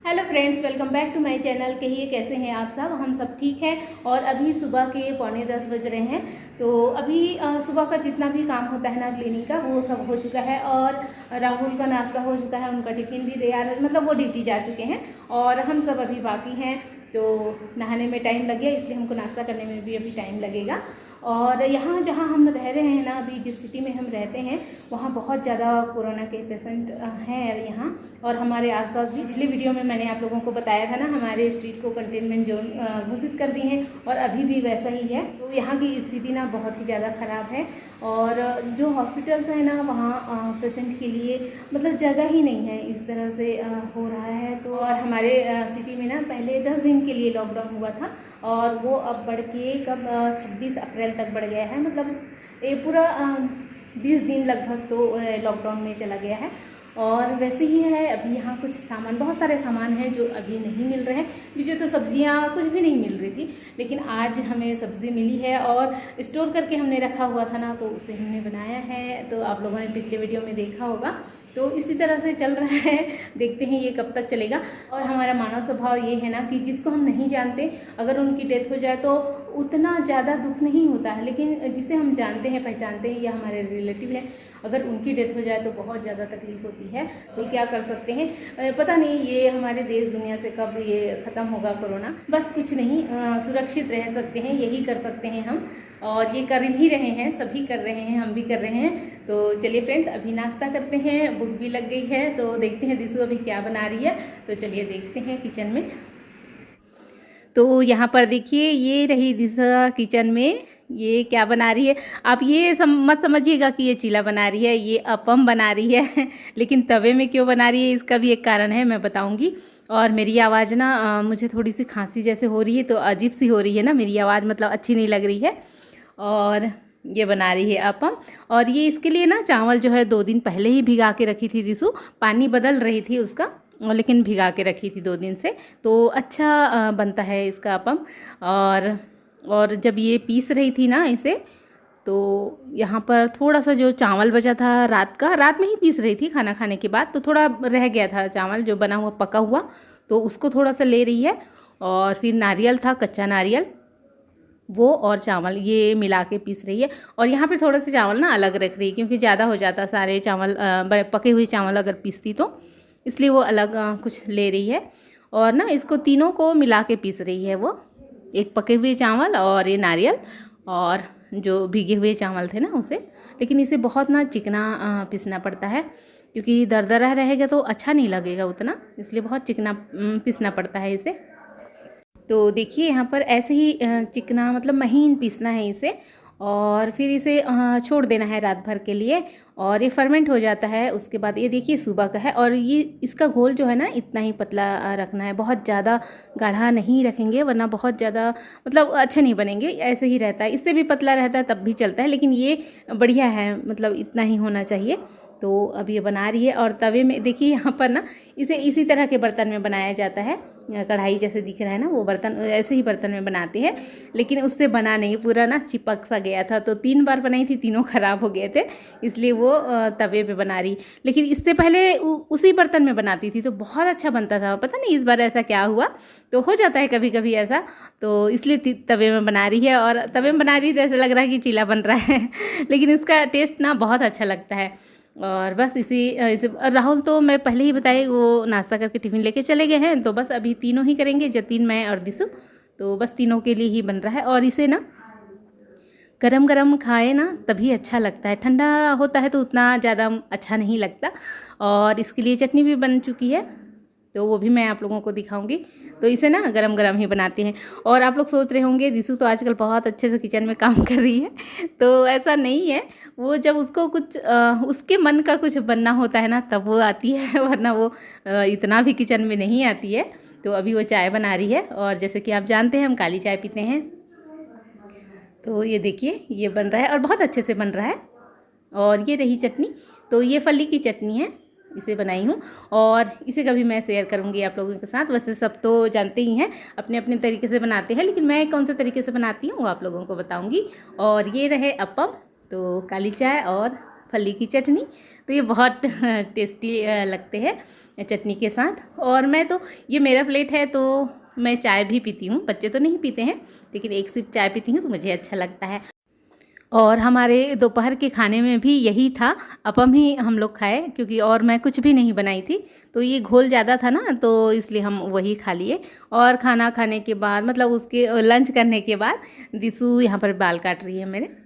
Hello friends, welcome back to my channel. कहिए कैसे हैं आप सब। हम सब ठीक हैं और अभी सुबह के 9:45 बज रहे हैं। तो अभी सुबह का जितना भी काम होता है ना क्लीनिंग का, वो सब हो चुका है और राहुल का नाश्ता हो चुका है, उनका टिफ़िन भी तैयार, मतलब वो ड्यूटी जा चुके हैं और हम सब अभी बाकी हैं। तो नहाने में टाइम लग गया, इसलिए हमको नाश्ता करने में भी अभी टाइम लगेगा। और यहाँ जहाँ हम रह रहे हैं ना, अभी जिस सिटी में हम रहते हैं वहाँ बहुत ज़्यादा कोरोना के पेशेंट हैं यहाँ, और हमारे आसपास भी। पिछली वीडियो में मैंने आप लोगों को बताया था ना, हमारे स्ट्रीट को कंटेनमेंट जोन घोषित कर दी हैं और अभी भी वैसा ही है। तो यहाँ की स्थिति ना बहुत ही ज़्यादा ख़राब है और जो हॉस्पिटल्स हैं ना, वहाँ पेशेंट के लिए मतलब जगह ही नहीं है, इस तरह से हो रहा है। तो और हमारे सिटी में ना पहले 10 दिन के लिए लॉकडाउन हुआ था और वो अब बढ़ के कब 26 अप्रैल तक बढ़ गया है। मतलब ये पूरा 20 दिन लगभग तो लॉकडाउन में चला गया है। और वैसे ही है, अभी यहाँ कुछ सामान, बहुत सारे सामान हैं जो अभी नहीं मिल रहे हैं। मुझे तो सब्जियाँ कुछ भी नहीं मिल रही थी, लेकिन आज हमें सब्ज़ी मिली है और स्टोर करके हमने रखा हुआ था ना, तो उसे हमने बनाया है। तो आप लोगों ने पिछले वीडियो में देखा होगा। तो इसी तरह से चल रहा है, देखते हैं ये कब तक चलेगा। और हमारा मानव स्वभाव ये है ना कि जिसको हम नहीं जानते, अगर उनकी डेथ हो जाए तो उतना ज़्यादा दुख नहीं होता है, लेकिन जिसे हम जानते हैं, पहचानते हैं या हमारे रिलेटिव है, अगर उनकी डेथ हो जाए तो बहुत ज़्यादा तकलीफ़ होती है। तो क्या कर सकते हैं, पता नहीं ये हमारे देश दुनिया से कब ये ख़त्म होगा कोरोना। बस कुछ नहीं, सुरक्षित रह सकते हैं, यही कर सकते हैं हम, और ये कर भी रहे हैं, सभी कर रहे हैं, हम भी कर रहे हैं। तो चलिए फ्रेंड्स, अभी नाश्ता करते हैं, भूख भी लग गई है, तो देखते हैं दिशु अभी क्या बना रही है। तो चलिए देखते हैं किचन में। तो यहाँ पर देखिए, ये रही दिशा किचन में, ये क्या बना रही है। आप ये मत समझिएगा कि ये चीला बना रही है, ये अपम बना रही है लेकिन तवे में क्यों बना रही है, इसका भी एक कारण है, मैं बताऊंगी। और मेरी आवाज़ ना मुझे थोड़ी सी खांसी जैसे हो रही है, तो अजीब सी हो रही है ना मेरी आवाज़, मतलब अच्छी नहीं लग रही है। और ये बना रही है अपम। और ये इसके लिए ना चावल जो है 2 दिन पहले ही भिगा के रखी थी दिशु, पानी बदल रही थी उसका, लेकिन भिगा के रखी थी 2 दिन से, तो अच्छा बनता है इसका अपम। और जब ये पीस रही थी ना इसे, तो यहाँ पर थोड़ा सा जो चावल बचा था रात में ही पीस रही थी खाना खाने के बाद, तो थोड़ा रह गया था चावल जो बना हुआ पका हुआ, तो उसको थोड़ा सा ले रही है। और फिर नारियल था, कच्चा नारियल, वो और चावल ये मिला के पीस रही है। और यहाँ पे थोड़े से चावल ना अलग रख रही है, क्योंकि ज़्यादा हो जाता सारे चावल, पके हुए चावल अगर पीसती तो, इसलिए वो अलग कुछ ले रही है। और ना इसको तीनों को मिला के पीस रही है वो, एक पके हुए चावल और ये नारियल और जो भीगे हुए चावल थे ना उसे। लेकिन इसे बहुत ना चिकना पीसना पड़ता है, क्योंकि दरदरा रहेगा तो अच्छा नहीं लगेगा उतना, इसलिए बहुत चिकना पीसना पड़ता है इसे। तो देखिए यहाँ पर ऐसे ही चिकना, मतलब महीन पीसना है इसे, और फिर इसे छोड़ देना है रात भर के लिए, और ये फर्मेंट हो जाता है। उसके बाद ये देखिए सुबह का है, और ये इसका घोल जो है ना इतना ही पतला रखना है, बहुत ज़्यादा गाढ़ा नहीं रखेंगे, वरना बहुत ज़्यादा मतलब अच्छे नहीं बनेंगे। ऐसे ही रहता है, इससे भी पतला रहता है तब भी चलता है, लेकिन ये बढ़िया है, मतलब इतना ही होना चाहिए। तो अब ये बना रही है, और तवे में देखिए यहाँ पर ना इसे इसी तरह के बर्तन में बनाया जाता है, कढ़ाई जैसे दिख रहा है ना, वो बर्तन ऐसे ही बर्तन में बनाते हैं। लेकिन उससे बना नहीं, पूरा ना चिपक सा गया था, तो 3 बार बनाई थी, तीनों ख़राब हो गए थे, इसलिए वो तवे पे बना रही। लेकिन इससे पहले उसी बर्तन में बनाती थी तो बहुत अच्छा बनता था। पता नहीं इस बार ऐसा क्या हुआ, तो हो जाता है कभी कभी ऐसा, तो इसलिए तवे में बना रही है। और तवे में बना रही है तो ऐसा लग रहा है कि चीला बन रहा है लेकिन इसका टेस्ट ना बहुत अच्छा लगता है। और बस इसे राहुल तो मैं पहले ही बताई, वो नाश्ता करके टिफ़िन लेके चले गए हैं, तो बस अभी तीनों ही करेंगे, जतिन, मैं और दिशु। तो बस तीनों के लिए ही बन रहा है। और इसे ना गरम गरम खाए ना तभी अच्छा लगता है, ठंडा होता है तो उतना ज़्यादा अच्छा नहीं लगता। और इसके लिए चटनी भी बन चुकी है, तो वो भी मैं आप लोगों को दिखाऊंगी। तो इसे ना गरम गरम ही बनाते हैं। और आप लोग सोच रहे होंगे दिशु तो आजकल बहुत अच्छे से किचन में काम कर रही है, तो ऐसा नहीं है। वो जब उसको कुछ उसके मन का कुछ बनना होता है ना, तब वो आती है वरना वो इतना भी किचन में नहीं आती है। तो अभी वो चाय बना रही है, और जैसे कि आप जानते हैं हम काली चाय पीते हैं। तो ये देखिए ये बन रहा है और बहुत अच्छे से बन रहा है। और ये रही चटनी, तो ये फली की चटनी है, इसे बनाई हूँ, और इसे कभी मैं शेयर करूँगी आप लोगों के साथ। वैसे सब तो जानते ही हैं, अपने अपने तरीके से बनाते हैं, लेकिन मैं कौन से तरीके से बनाती हूँ वो आप लोगों को बताऊँगी। और ये रहे अपम, तो काली चाय और फली की चटनी। तो ये बहुत टेस्टी लगते हैं चटनी के साथ। और मैं तो ये मेरा प्लेट है तो मैं चाय भी पीती हूँ, बच्चे तो नहीं पीते हैं लेकिन एक सिप चाय पीती हूँ तो मुझे अच्छा लगता है। और हमारे दोपहर के खाने में भी यही था, अपम ही हम लोग खाए क्योंकि और मैं कुछ भी नहीं बनाई थी। तो ये घोल ज़्यादा था ना तो इसलिए हम वही खा लिए। और खाना खाने के बाद मतलब उसके लंच करने के बाद दिशु यहाँ पर बाल काट रही है मेरे।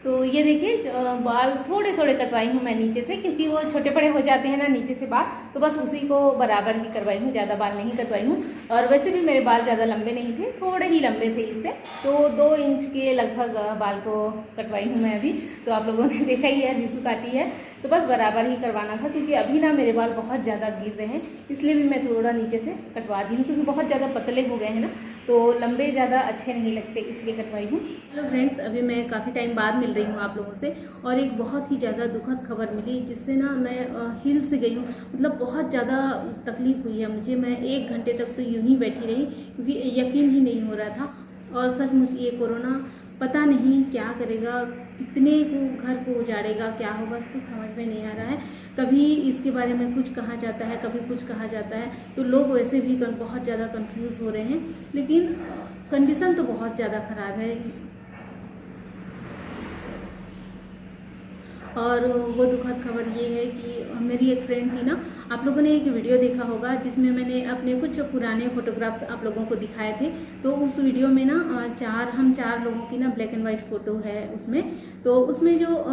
तो ये देखिए बाल थोड़े थोड़े कटवाई हूँ मैं नीचे से, क्योंकि वो छोटे बड़े हो जाते हैं ना नीचे से बाल, तो बस उसी को बराबर ही करवाई हूँ, ज़्यादा बाल नहीं कटवाई हूँ। और वैसे भी मेरे बाल ज़्यादा लंबे नहीं थे, थोड़े ही लंबे थे इससे, तो 2 इंच के लगभग बाल को कटवाई हूँ मैं अभी। तो आप लोगों ने देखा ही है, दिशु काटी है, तो बस बराबर ही करवाना था क्योंकि अभी ना मेरे बाल बहुत ज़्यादा गिर रहे हैं, इसलिए भी मैं थोड़ा नीचे से कटवा दी हूँ, क्योंकि बहुत ज़्यादा पतले हो गए हैं ना तो लंबे ज़्यादा अच्छे नहीं लगते, इसलिए कटवाई हूँ। हेलो फ्रेंड्स, अभी मैं काफ़ी टाइम बाद मिल रही हूँ आप लोगों से, और एक बहुत ही ज़्यादा दुखद खबर मिली जिससे ना मैं हिल से गई हूँ। मतलब बहुत ज़्यादा तकलीफ़ हुई है मुझे, मैं 1 घंटे तक तो यूँ ही बैठी रही क्योंकि यकीन ही नहीं हो रहा था। और सचमुच ये कोरोना पता नहीं क्या करेगा, कितने को घर को उजाड़ेगा, क्या होगा कुछ समझ में नहीं आ रहा है। कभी इसके बारे में कुछ कहा जाता है, कभी कुछ कहा जाता है, तो लोग वैसे भी बहुत ज़्यादा कंफ्यूज हो रहे हैं, लेकिन कंडीशन तो बहुत ज़्यादा ख़राब है। और वो दुखद खबर ये है कि मेरी एक फ्रेंड थी ना, आप लोगों ने एक वीडियो देखा होगा जिसमें मैंने अपने कुछ पुराने फ़ोटोग्राफ्स आप लोगों को दिखाए थे। तो उस वीडियो में ना हम चार लोगों की ना ब्लैक एंड वाइट फ़ोटो है उसमें। तो उसमें जो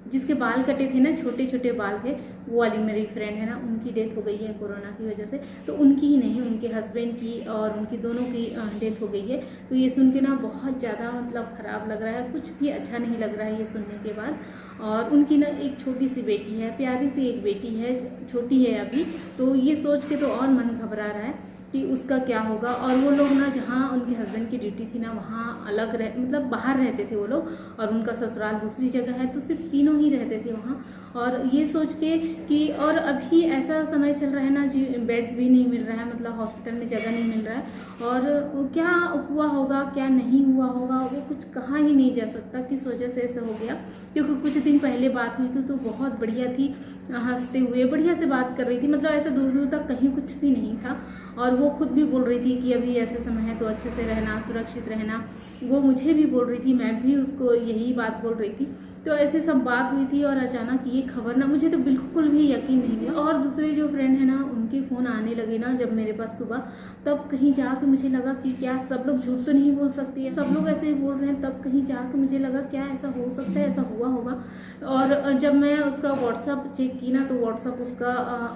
जिसके बाल कटे थे ना, छोटे छोटे बाल थे, वो वाली मेरी फ्रेंड है ना, उनकी डेथ हो गई है कोरोना की वजह से। तो उनकी ही नहीं, उनके हस्बैंड की और उनकी दोनों की डेथ हो गई है। तो ये सुन के ना बहुत ज़्यादा मतलब ख़राब लग रहा है, कुछ भी अच्छा नहीं लग रहा है ये सुनने के बाद। और उनकी ना एक छोटी सी बेटी है, प्यारी सी एक बेटी है, छोटी है अभी। तो ये सोच के तो और मन घबरा रहा है कि उसका क्या होगा। और वो लोग ना जहाँ उनके हस्बैंड की ड्यूटी थी ना, वहाँ अलग मतलब बाहर रहते थे वो लोग, और उनका ससुराल दूसरी जगह है, तो सिर्फ तीनों ही रहते थे वहाँ। और ये सोच के कि और अभी ऐसा समय चल रहा है ना जी, बेड भी नहीं मिल रहा है, मतलब हॉस्पिटल में जगह नहीं मिल रहा है। और क्या हुआ होगा क्या नहीं हुआ होगा वो कुछ कहा ही नहीं जा सकता, किस वजह से ऐसा हो गया। क्योंकि कुछ दिन पहले बात हुई थी तो बहुत बढ़िया थी, हंसते हुए बढ़िया से बात कर रही थी, मतलब ऐसा दूर दूर तक कहीं कुछ भी नहीं था। और वो खुद भी बोल रही थी कि अभी ऐसे समय है तो अच्छे से रहना, सुरक्षित रहना। वो मुझे भी बोल रही थी, मैं भी उसको यही बात बोल रही थी। तो ऐसे सब बात हुई थी और अचानक ये खबर ना, मुझे तो बिल्कुल भी यकीन नहीं हुआ। और दूसरे जो फ्रेंड है ना, उनके फ़ोन आने लगे ना जब मेरे पास सुबह, तब कहीं जाके मुझे लगा कि क्या सब लोग झूठ तो नहीं बोल सकती है, सब लोग ऐसे ही बोल रहे हैं। तब कहीं जाके मुझे लगा क्या ऐसा हो सकता है, ऐसा हुआ होगा। और जब मैं उसका व्हाट्सअप चेक की ना, तो व्हाट्सअप उसका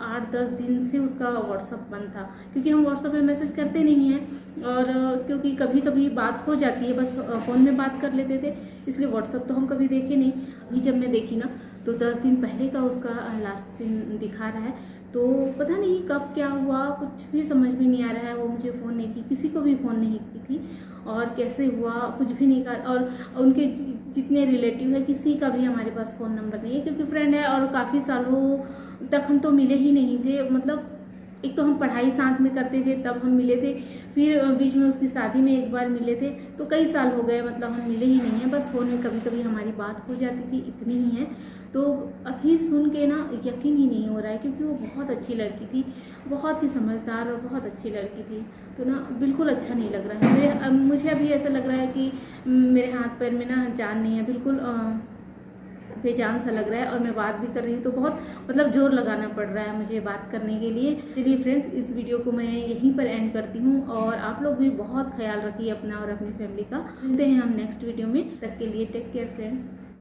8-10 दिन से उसका व्हाट्सअप बंद था, क्योंकि हम व्हाट्सअप पे मैसेज करते नहीं हैं। और क्योंकि कभी कभी बात हो जाती है, बस फ़ोन में बात कर लेते थे, इसलिए व्हाट्सअप तो हम कभी देखे नहीं। अभी जब मैं देखी ना, तो 10 दिन पहले का उसका लास्ट सीन दिखा रहा है। तो पता नहीं कब क्या हुआ, कुछ भी समझ में नहीं आ रहा है। वो मुझे फ़ोन नहीं की, किसी को भी फ़ोन नहीं की थी, और कैसे हुआ कुछ भी नहीं कहा। और उनके जितने रिलेटिव है, किसी का भी हमारे पास फ़ोन नंबर नहीं है, क्योंकि फ्रेंड है और काफ़ी सालों तक हम तो मिले ही नहीं थे। मतलब एक तो हम पढ़ाई साथ में करते थे, तब हम मिले थे, फिर बीच में उसकी शादी में एक बार मिले थे, तो कई साल हो गए, मतलब हम मिले ही नहीं हैं। बस फ़ोन में कभी कभी हमारी बात हो जाती थी, इतनी ही है। तो अभी सुन के ना यकीन ही नहीं हो रहा है, क्योंकि वो बहुत अच्छी लड़की थी, बहुत ही समझदार और बहुत अच्छी लड़की थी। तो ना बिल्कुल अच्छा नहीं लग रहा है मुझे अभी ऐसा लग रहा है कि मेरे हाथ पैर में ना जान नहीं है, बिल्कुल बेजान सा लग रहा है। और मैं बात भी कर रही हूँ तो बहुत मतलब जोर लगाना पड़ रहा है मुझे बात करने के लिए। चलिए फ्रेंड्स, इस वीडियो को मैं यहीं पर एंड करती हूँ, और आप लोग भी बहुत ख्याल रखिए अपना और अपनी फैमिली का। मिलते हैं हम नेक्स्ट वीडियो में, तब के लिए टेक केयर फ्रेंड।